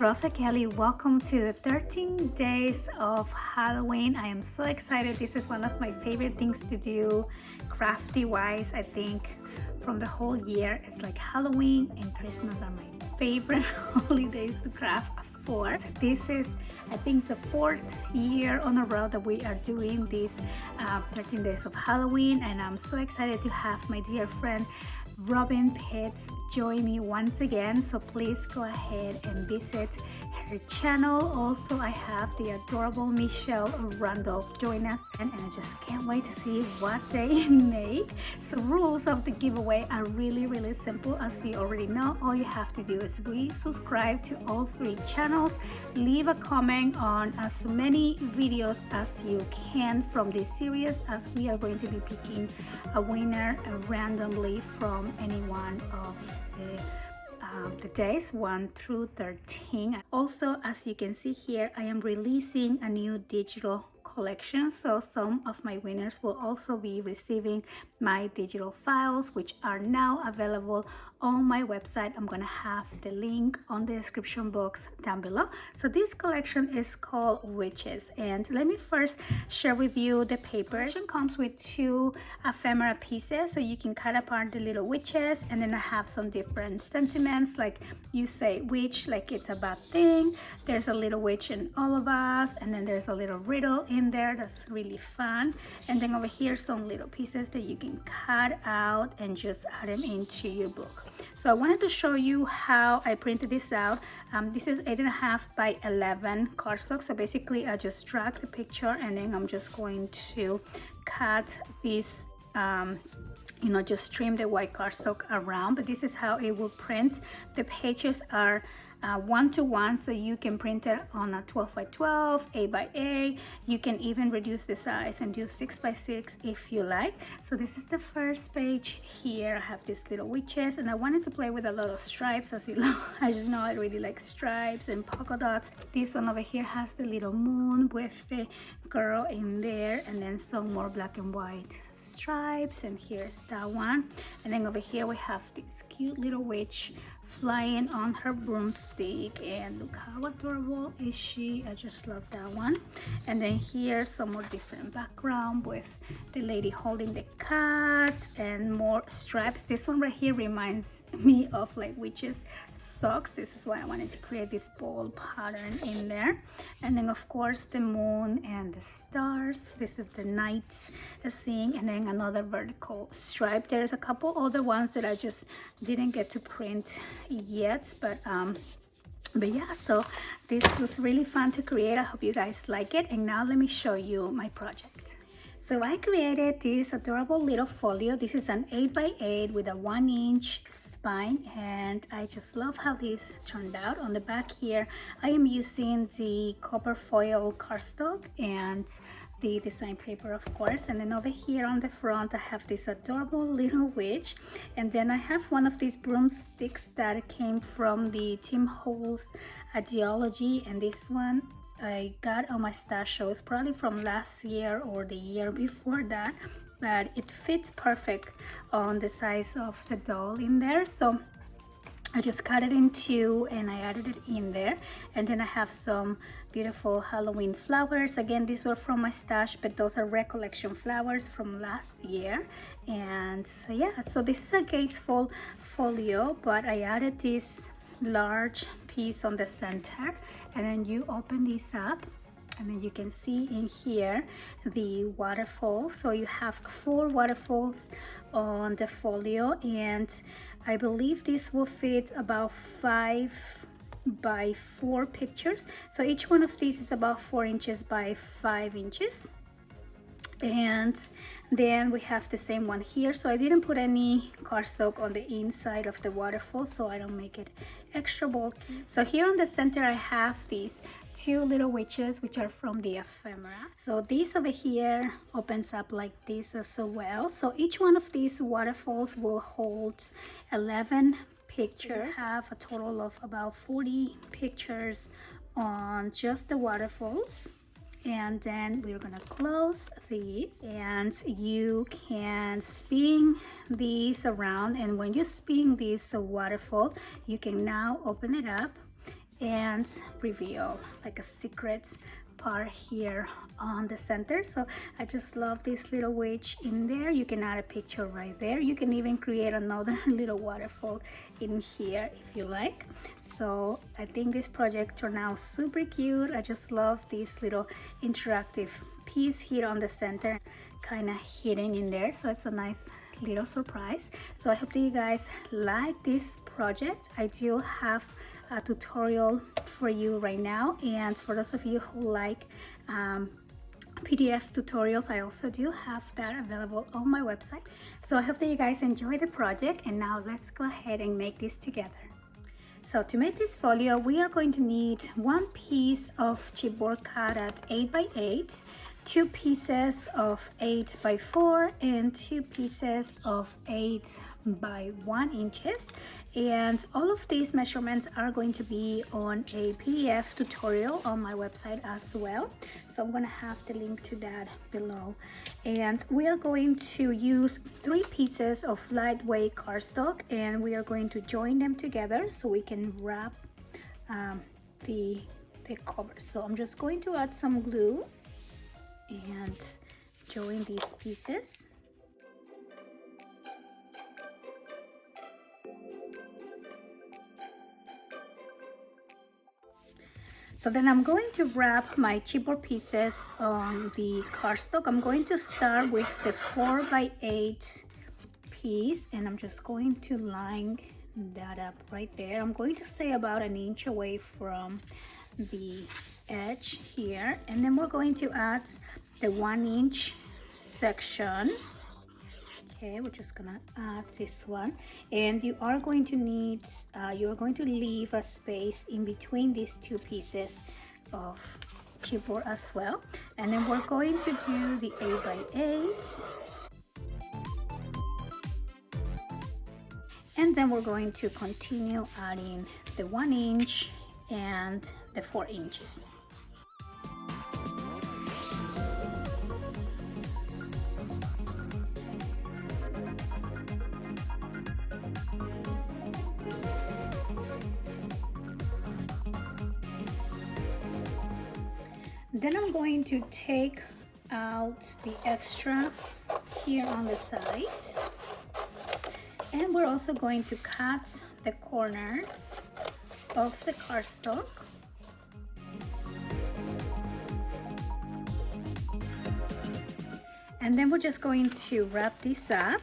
Rosa Kelly. Welcome to the 13 days of Halloween. I am so excited. This is one of my favorite things to do crafty wise. I think from the whole year, it's like Halloween and Christmas are my favorite holidays to craft for. This is, I think, the 4th year on a row that we are doing these 13 days of Halloween, and I'm so excited to have my dear friend Robin Pitts join me once again. So please go ahead and visit her channel. Also, I have the adorable Michelle Randolph join us, and I just can't wait to see what they make. So rules of the giveaway are really simple. As you already know, all you have to do is subscribe to all 3 channels, leave a comment on as many videos as you can from this series, as we are going to be picking a winner randomly from any one of the days 1 through 13. Also, as you can see here, I am releasing a new digital collection, so some of my winners will also be receiving my digital files, which are now available on my website. I'm gonna have the link on the description box down below. So this collection is called Witches, and let me first share with you the paper. It comes with 2 ephemera pieces, so you can cut apart the little witches, and then I have some different sentiments, like you say witch like it's a bad thing, there's a little witch in all of us, and then there's a little riddle in there that's really fun, and then over here some little pieces that you can cut out and just add them into your book. So I wanted to show you how I printed this out. This is 8.5 by 11 cardstock, so basically I just drag the picture and then I'm just going to cut this just trim the white cardstock around, but this is how it will print. The pages are 1-to-1, so you can print it on a 12 by 12, 8 by 8. You can even reduce the size and do 6 by 6 if you like. So this is the first page here. I have these little witches, and I wanted to play with a lot of stripes. As you know, I just know I really like stripes and polka dots. This one over here has the little moon with the girl in there, and then some more black and white stripes, and here's that one. And then over here we have this cute little witch flying on her broomstick, and look how adorable is she. I just love that one. And then here's some more different background with the lady holding the cat and more stripes. This one right here reminds me of like witches socks. This is why I wanted to create this bold pattern in there. And then of course the moon and the stars. This is the night scene, and then another vertical stripe. There's a couple other ones that I just didn't get to print yet, but yeah, so this was really fun to create. I hope you guys like it. And now let me show you my project. So I created this adorable little folio. This is an 8 by 8 with a 1-inch spine, and I just love how this turned out. On the back here I am using the copper foil cardstock and the design paper, of course. And then over here on the front I have this adorable little witch, and then I have one of these broomsticks that came from the Tim Holtz ideology, and this one I got on my stash, so it's probably from last year or the year before that, but it fits perfect on the size of the doll in there. So I just cut it in 2 and I added it in there. And then I have some beautiful Halloween flowers. Again, these were from my stash, but those are recollection flowers from last year. And so yeah, so this is a gatefold folio, but I added this large piece on the center, and then you open this up, and then you can see in here the waterfall. So you have 4 waterfalls on the folio, and I believe this will fit about 5 by 4 pictures. So each one of these is about 4 inches by 5 inches. And then we have the same one here. So I didn't put any cardstock on the inside of the waterfall, so I don't make it extra bulky. So here on the center I have these 2 little witches, which are from the ephemera. So this over here opens up like this as well. So each one of these waterfalls will hold 11 pictures. I have a total of about 40 pictures on just the waterfalls. And then we're gonna close these, and you can spin these around, and when you spin this waterfall, you can now open it up and reveal like a secret part here on the center. So I just love this little witch in there. You can add a picture right there. You can even create another little waterfall in here if you like. So I think this project turned out super cute. I just love this little interactive piece here on the center, kind of hidden in there, so it's a nice little surprise. So I hope that you guys like this project. I do have a tutorial for you right now, and for those of you who like PDF tutorials, I also do have that available on my website. So I hope that you guys enjoy the project, and now let's go ahead and make this together. So to make this folio, we are going to need one piece of chipboard cut at 8 by 8, two pieces of 8 by 4, and two pieces of 8 by 1 inches. And all of these measurements are going to be on a PDF tutorial on my website as well. So I'm going to have the link to that below. And we are going to use 3 pieces of lightweight cardstock, and we are going to join them together so we can wrap the cover. So I'm just going to add some glue and join these pieces. So then I'm going to wrap my chipboard pieces on the cardstock. I'm going to start with the 4 by 8 piece, and I'm just going to line that up right there. I'm going to stay about an inch away from the edge here, and then we're going to add the 1 inch section. Okay, we're just gonna add this one, and you are going to need you're going to leave a space in between these two pieces of chipboard as well. And then we're going to do the 8 by 8, and then we're going to continue adding the 1 inch and the 4 inches. Then I'm going to take out the extra here on the side, and we're also going to cut the corners of the cardstock. And then we're just going to wrap this up.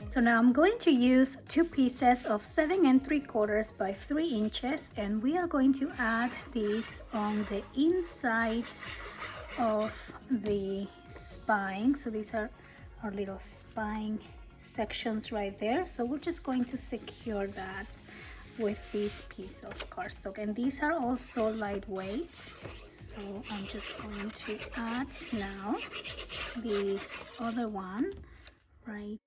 So now I'm going to use two pieces of 7 3/4 by 3 inches, and we are going to add these on the inside of the spine. So these are our little spine sections right there. So we're just going to secure that with this piece of cardstock, and these are also lightweight. So I'm just going to add now this other one right.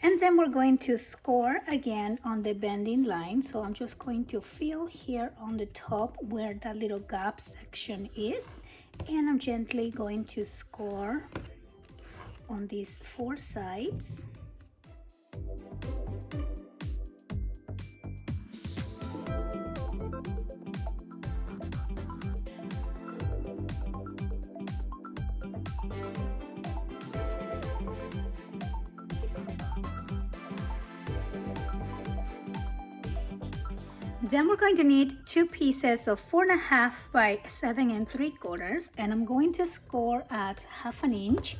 And then we're going to score again on the bending line. So I'm just going to fill here on the top where that little gap section is. And I'm gently going to score on these 4 sides. Then we're going to need 2 pieces of 4.5 by 7 3/4, and I'm going to score at 1/2 inch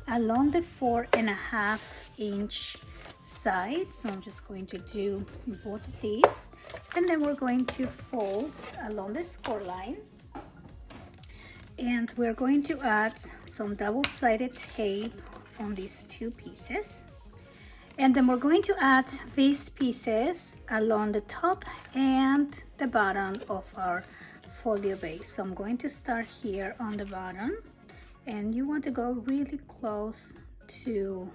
along the 4.5 inch side. So I'm just going to do both of these, and then we're going to fold along the score lines, and we're going to add some double-sided tape on these 2 pieces. And then we're going to add these pieces along the top and the bottom of our folio base. So I'm going to start here on the bottom, and you want to go really close to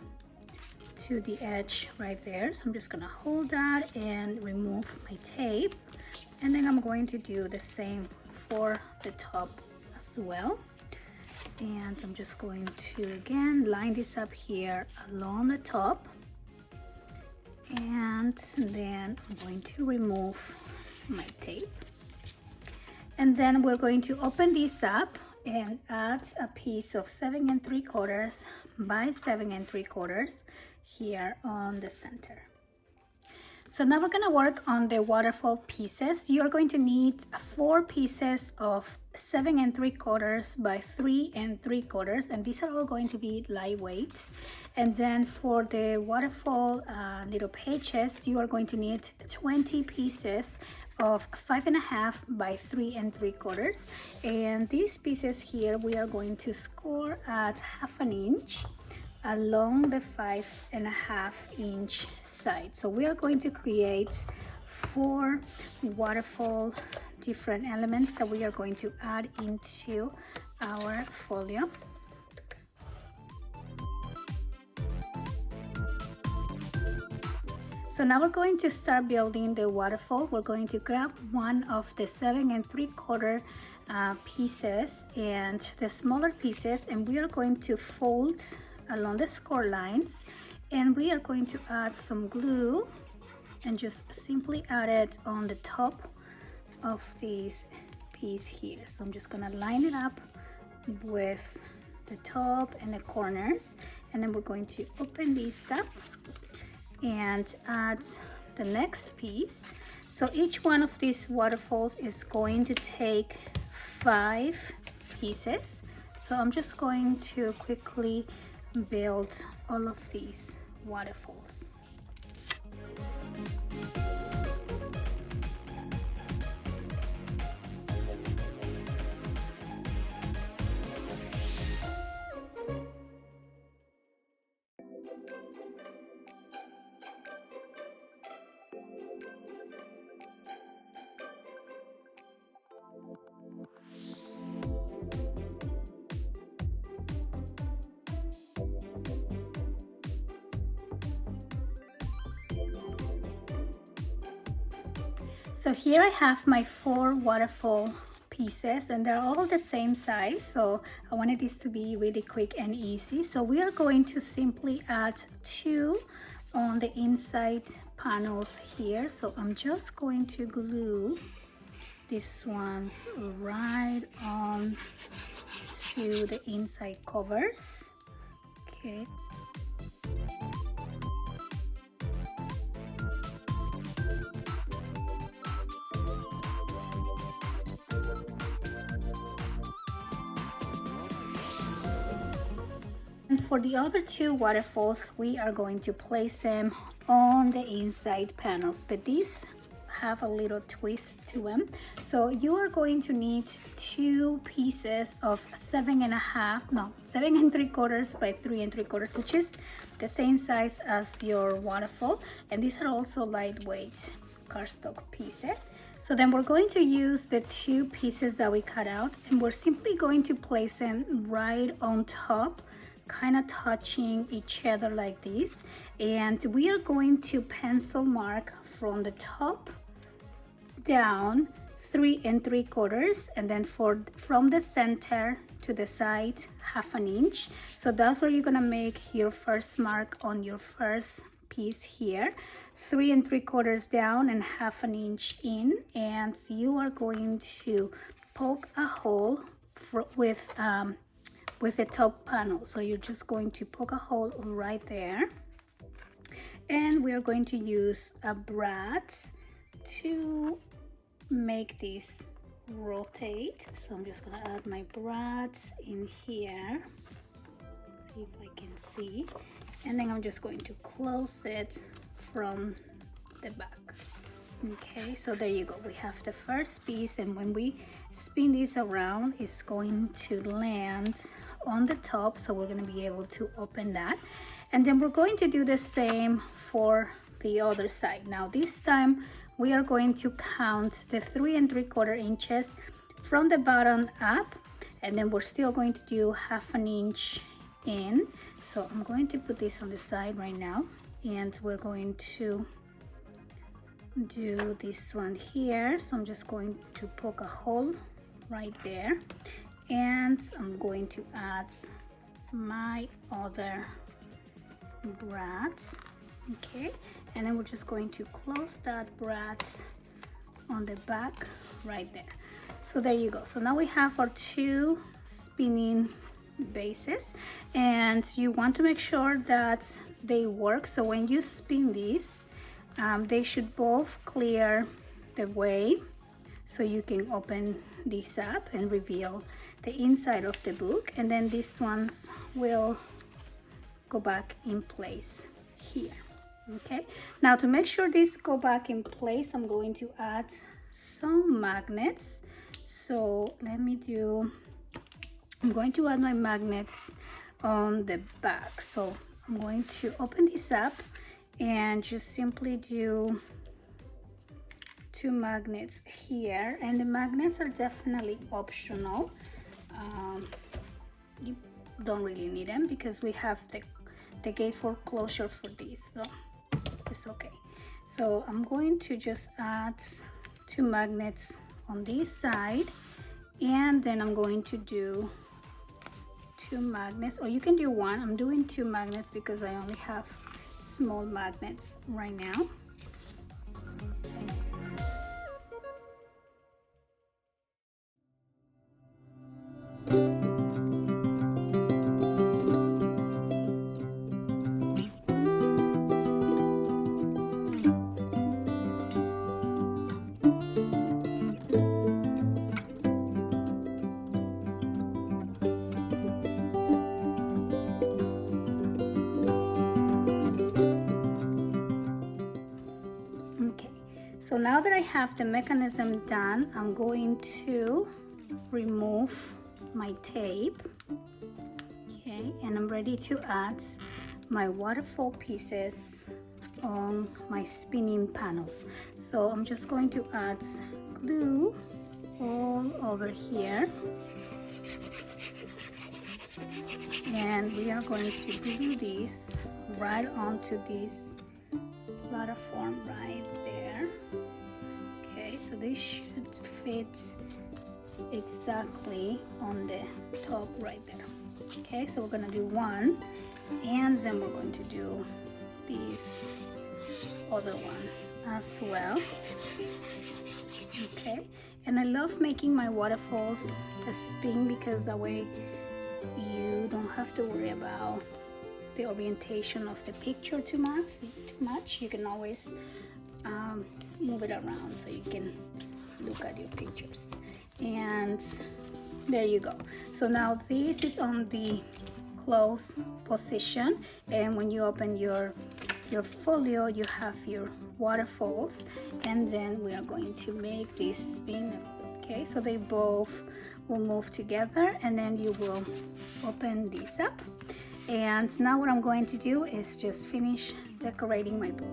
the edge right there. So I'm just gonna hold that and remove my tape, and then I'm going to do the same for the top as well. And I'm just going to again line this up here along the top, and then I'm going to remove my tape, and then we're going to open this up and add a piece of 7 3/4 by 7 3/4 here on the center. So now we're going to work on the waterfall pieces. You're going to need 4 pieces of 7 3/4 by 3 3/4, and these are all going to be lightweight. And then for the waterfall little pages, you are going to need 20 pieces of 5.5 by 3 3/4. And these pieces here, we are going to score at 1/2 inch along the 5.5 inch side. So we are going to create 4 waterfall different elements that we are going to add into our folio. So now we're going to start building the waterfall. We're going to grab one of the 7 3/4 pieces and the smaller pieces, and we are going to fold along the score lines, and we are going to add some glue and just simply add it on the top of this piece here. So I'm just gonna line it up with the top and the corners, and then we're going to open this up and add the next piece. So each one of these waterfalls is going to take 5 pieces. So I'm just going to quickly build all of these waterfalls. So here I have my 4 waterfall pieces, and they're all the same size, so I wanted this to be really quick and easy. So we are going to simply add 2 on the inside panels here. So I'm just going to glue these ones right on to the inside covers. Okay. And for the other 2 waterfalls, we are going to place them on the inside panels, but these have a little twist to them. So you are going to need 2 pieces of 7 3/4 by 3 3/4, which is the same size as your waterfall, and these are also lightweight cardstock pieces. So then we're going to use the 2 pieces that we cut out, and we're simply going to place them right on top kind of touching each other like this, and we are going to pencil mark from the top down 3 3/4, and then from the center to the side 1/2 inch. So that's where you're gonna make your first mark on your first piece here, 3 3/4 down and 1/2 inch in, and you are going to poke a hole with the top panel. So you're just going to poke a hole right there, and we are going to use a brad to make this rotate. So I'm just gonna add my brads in here, see if I can see, and then I'm just going to close it from the back. Okay, so there you go, we have the first piece, and when we spin this around, it's going to land on the top, so we're going to be able to open that. And then we're going to do the same for the other side. Now this time we are going to count the 3 3/4 inches from the bottom up, and then we're still going to do 1/2 inch in. So I'm going to put this on the side right now, and we're going to do this one here. So I'm just going to poke a hole right there, and I'm going to add my other brads. Okay, and then we're just going to close that brad on the back right there. So there you go. So now we have our 2 spinning bases, and you want to make sure that they work. So when you spin these, they should both clear the way, so you can open this up and reveal the inside of the book, and then these ones will go back in place here. Okay, now to make sure these go back in place, I'm going to add some magnets. So I'm going to add my magnets on the back. So I'm going to open this up and just simply do 2 magnets here, and the magnets are definitely optional. You don't really need them because we have the gate foreclosure for this, so it's okay. So I'm going to just add 2 magnets on this side, and then I'm going to do 2 magnets, or you can do 1. I'm doing 2 magnets because I only have small magnets right now. So now that I have the mechanism done, I'm going to remove my tape. Okay, and I'm ready to add my waterfall pieces on my spinning panels. So I'm just going to add glue all over here, and we are going to glue this right onto this platform right there. Okay, so this should fit exactly on the top right there. Okay, so we're gonna do 1, and then we're going to do this other one as well. Okay, and I love making my waterfalls a spin because that way you don't have to worry about the orientation of the picture too much. You can always move it around so you can look at your pictures. And there you go. So now this is on the closed position, and when you open your folio, you have your waterfalls, and then we are going to make this spin. Okay, so they both will move together, and then you will open this up. And now what I'm going to do is just finish decorating my book.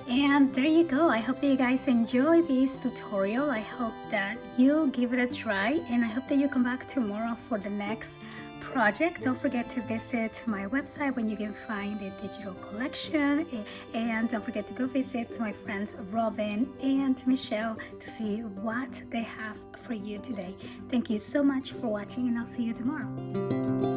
And there you go. I hope that you guys enjoy this tutorial. I hope that you give it a try, and I hope that you come back tomorrow for the next project. Don't forget to visit my website when you can find the digital collection, and don't forget to go visit my friends Robin and Michelle to see what they have for you today. Thank you so much for watching, and I'll see you tomorrow.